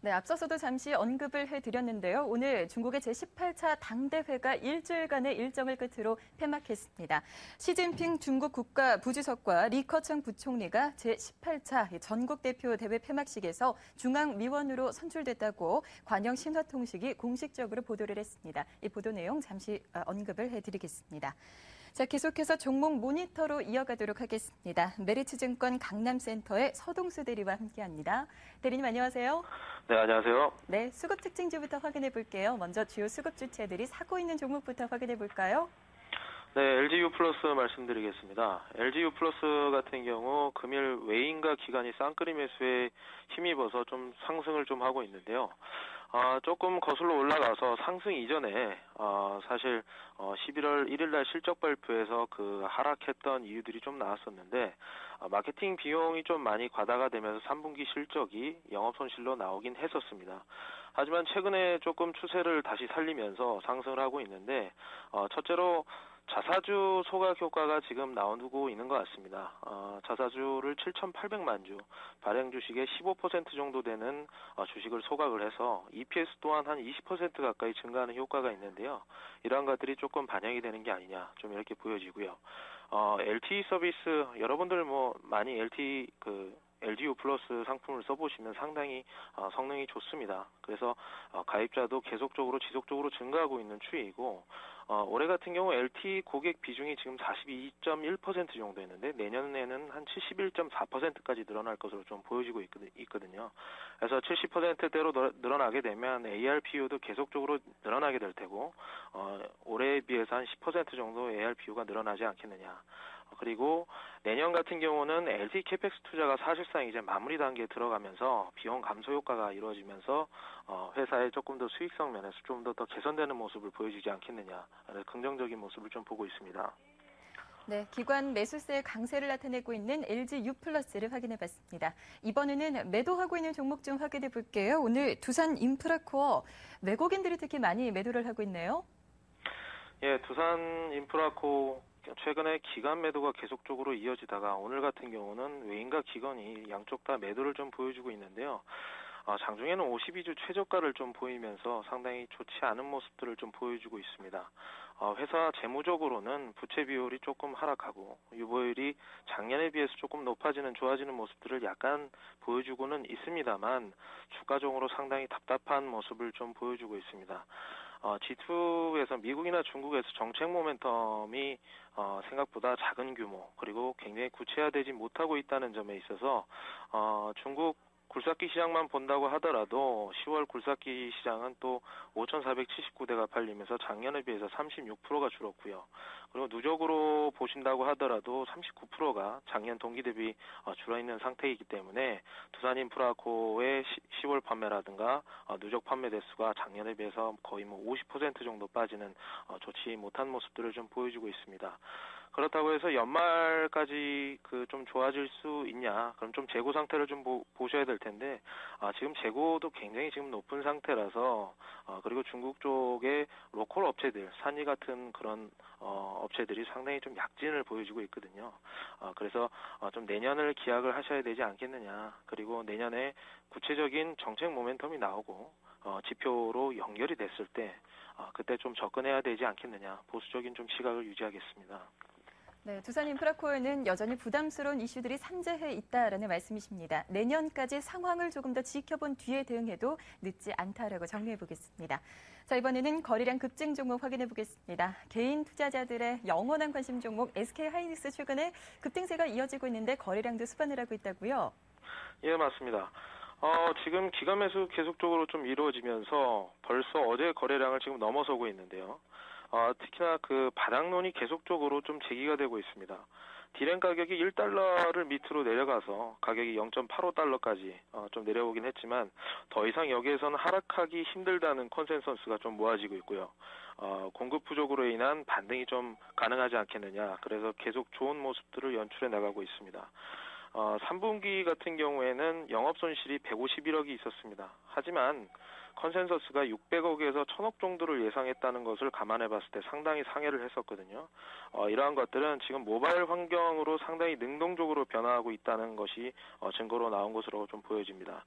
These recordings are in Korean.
네, 앞서서도 잠시 언급을 해드렸는데요. 오늘 중국의 제18차 당대회가 일주일간의 일정을 끝으로 폐막했습니다. 시진핑 중국 국가부주석과 리커청 부총리가 제18차 전국대표 대회 폐막식에서 중앙위원으로 선출됐다고 관영 신화통식이 공식적으로 보도를 했습니다. 이 보도 내용 잠시 언급을 해드리겠습니다. 자, 계속해서 종목 모니터로 이어가도록 하겠습니다. 메리츠증권 강남센터의 서동수 대리와 함께합니다. 대리님 안녕하세요. 네, 안녕하세요. 네, 수급 특징주부터 확인해 볼게요. 먼저 주요 수급 주체들이 사고 있는 종목부터 확인해 볼까요? 네, LGU 플러스 말씀드리겠습니다. LGU 플러스 같은 경우 금일 외인과 기관이 쌍끌이 매수에 힘입어서 좀 상승을 좀 하고 있는데요. 조금 거슬러 올라가서 상승 이전에 사실 11월 1일 날 실적 발표에서 그 하락했던 이유들이 좀 나왔었는데 마케팅 비용이 좀 많이 과다가 되면서 3분기 실적이 영업 손실로 나오긴 했었습니다. 하지만 최근에 조금 추세를 다시 살리면서 상승을 하고 있는데 첫째로 자사주 소각 효과가 지금 나오고 있는 것 같습니다. 자사주를 7,800만 주, 발행 주식의 15% 정도 되는 주식을 소각을 해서 EPS 또한 한 20% 가까이 증가하는 효과가 있는데요. 이러한 것들이 조금 반영이 되는 게 아니냐, 좀 이렇게 보여지고요. LTE 서비스, 여러분들 많이 LGU 플러스 상품을 써보시면 상당히 성능이 좋습니다. 그래서 가입자도 계속적으로 지속적으로 증가하고 있는 추이이고 올해 같은 경우 LTE 고객 비중이 지금 42.1% 정도 있는데 내년에는 한 71.4%까지 늘어날 것으로 좀 보여지고 있거든요. 그래서 70%대로 늘어나게 되면 ARPU도 계속적으로 늘어나게 될 테고 올해에 비해서 한 10% 정도 ARPU가 늘어나지 않겠느냐. 그리고 내년 같은 경우는 LTE 캐펙스 투자가 사실상 이제 마무리 단계에 들어가면서 비용 감소 효과가 이루어지면서 회사의 조금 더 수익성 면에서 좀 더 개선되는 모습을 보여주지 않겠느냐. 긍정적인 모습을 좀 보고 있습니다. 네, 기관 매수세 강세를 나타내고 있는 LGU 플러스를 확인해 봤습니다. 이번에는 매도하고 있는 종목 좀 확인해 볼게요. 오늘 두산 인프라코어 외국인들이 특히 많이 매도를 하고 있네요. 예, 두산 인프라코어 최근에 기관 매도가 계속적으로 이어지다가 오늘 같은 경우는 외인과 기관이 양쪽 다 매도를 좀 보여주고 있는데요. 장중에는 52주 최저가를 좀 보이면서 상당히 좋지 않은 모습들을 좀 보여주고 있습니다. 회사 재무적으로는 부채 비율이 조금 하락하고 유보율이 작년에 비해서 조금 높아지는 좋아지는 모습들을 약간 보여주고는 있습니다만 주가적으로 상당히 답답한 모습을 좀 보여주고 있습니다. G2에서 미국이나 중국에서 정책 모멘텀이 생각보다 작은 규모 그리고 굉장히 구체화되지 못하고 있다는 점에 있어서 중국 굴삭기 시장만 본다고 하더라도 10월 굴삭기 시장은 또 5,479대가 팔리면서 작년에 비해서 36%가 줄었고요. 그리고 누적으로 보신다고 하더라도 39%가 작년 동기 대비 줄어있는 상태이기 때문에 두산인프라코의 10월 판매라든가 누적 판매 대수가 작년에 비해서 거의 50% 정도 빠지는 좋지 못한 모습들을 좀 보여주고 있습니다. 그렇다고 해서 연말까지 좀 좋아질 수 있냐? 그럼 좀 재고 상태를 좀 보셔야 될 텐데 지금 재고도 굉장히 지금 높은 상태라서 그리고 중국 쪽의 로컬 업체들, 산이 같은 그런 업체들이 상당히 좀 약진을 보여주고 있거든요. 그래서 좀 내년을 기약을 하셔야 되지 않겠느냐. 그리고 내년에 구체적인 정책 모멘텀이 나오고 지표로 연결이 됐을 때 그때 좀 접근해야 되지 않겠느냐. 보수적인 좀 시각을 유지하겠습니다. 네, 두산 인프라코어는 여전히 부담스러운 이슈들이 산재해 있다라는 말씀이십니다. 내년까지 상황을 조금 더 지켜본 뒤에 대응해도 늦지 않다라고 정리해 보겠습니다. 자, 이번에는 거래량 급증 종목 확인해 보겠습니다. 개인 투자자들의 영원한 관심 종목 SK하이닉스 최근에 급등세가 이어지고 있는데 거래량도 수반을 하고 있다고요? 예, 맞습니다. 지금 기관 매수 계속적으로 좀 이루어지면서 벌써 어제 거래량을 지금 넘어서고 있는데요. 특히나 그 바닥론이 계속적으로 좀 제기가 되고 있습니다. 디램 가격이 1달러를 밑으로 내려가서 가격이 0.85달러까지 좀 내려오긴 했지만 더 이상 여기에서는 하락하기 힘들다는 컨센서스가 좀 모아지고 있고요. 공급 부족으로 인한 반등이 좀 가능하지 않겠느냐. 그래서 계속 좋은 모습들을 연출해 나가고 있습니다. 3분기 같은 경우에는 영업 손실이 151억이 있었습니다. 하지만 컨센서스가 600억에서 1000억 정도를 예상했다는 것을 감안해 봤을 때 상당히 상회를 했었거든요. 이러한 것들은 지금 모바일 환경으로 상당히 능동적으로 변화하고 있다는 것이 증거로 나온 것으로 좀 보여집니다.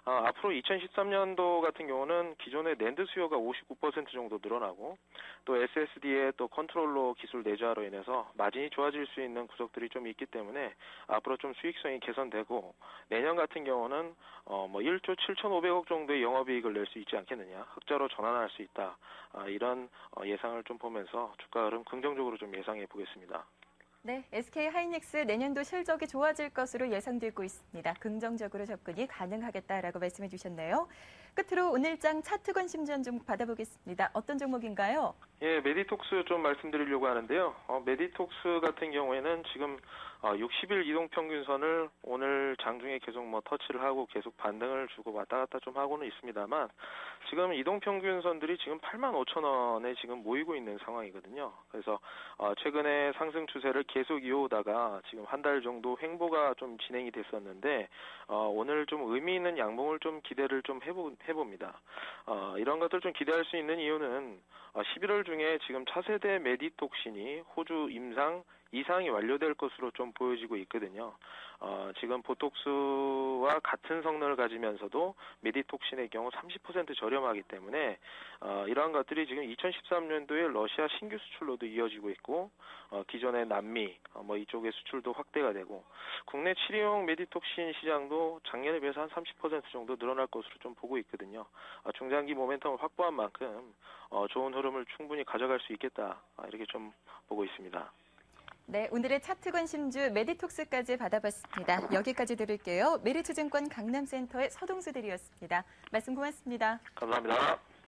앞으로 2013년도 같은 경우는 기존의 낸드 수요가 59% 정도 늘어나고 또 SSD의 또 컨트롤러 기술 내재화로 인해서 마진이 좋아질 수 있는 구석들이 좀 있기 때문에 앞으로 좀 수익성이 개선되고 내년 같은 경우는 1조 7,500억 정도의 영업이익을 낼 수 있지 않겠느냐, 흑자로 전환할 수 있다, 이런 예상을 좀 보면서 주가 흐름 긍정적으로 좀 예상해 보겠습니다. 네, SK 하이닉스 내년도 실적이 좋아질 것으로 예상되고 있습니다. 긍정적으로 접근이 가능하겠다라고 말씀해 주셨네요. 끝으로 오늘장 차트 관심 좀 받아보겠습니다. 어떤 종목인가요? 예, 메디톡스 좀 말씀드리려고 하는데요. 메디톡스 같은 경우에는 지금 60일 이동평균선을 오늘 장중에 계속 터치를 하고 계속 반등을 주고 왔다 갔다 좀 하고는 있습니다만 지금 이동평균선들이 지금 85,000원에 지금 모이고 있는 상황이거든요. 그래서 최근에 상승 추세를 계속 이어오다가 지금 한 달 정도 횡보가 좀 진행이 됐었는데 오늘 좀 의미 있는 양봉을 좀 기대를 좀 해봅니다. 이런 것들 좀 기대할 수 있는 이유는 11월 중에 지금 차세대 메디톡신이 호주 임상 이상이 완료될 것으로 좀 보여지고 있거든요. 지금 보톡스와 같은 성능을 가지면서도 메디톡신의 경우 30% 저렴하기 때문에 이러한 것들이 지금 2013년도에 러시아 신규 수출로도 이어지고 있고 기존의 남미 이쪽의 수출도 확대가 되고 국내 치료용 메디톡신 시장도 작년에 비해서 한 30% 정도 늘어날 것으로 좀 보고 있거든요. 중장기 모멘텀을 확보한 만큼 좋은 흐름을 충분히 가져갈 수 있겠다, 이렇게 좀 보고 있습니다. 네, 오늘의 차트 관심주 메디톡스까지 받아봤습니다. 여기까지 들을게요. 메리츠증권 강남센터의 서동수 대리였습니다. 말씀 고맙습니다. 감사합니다.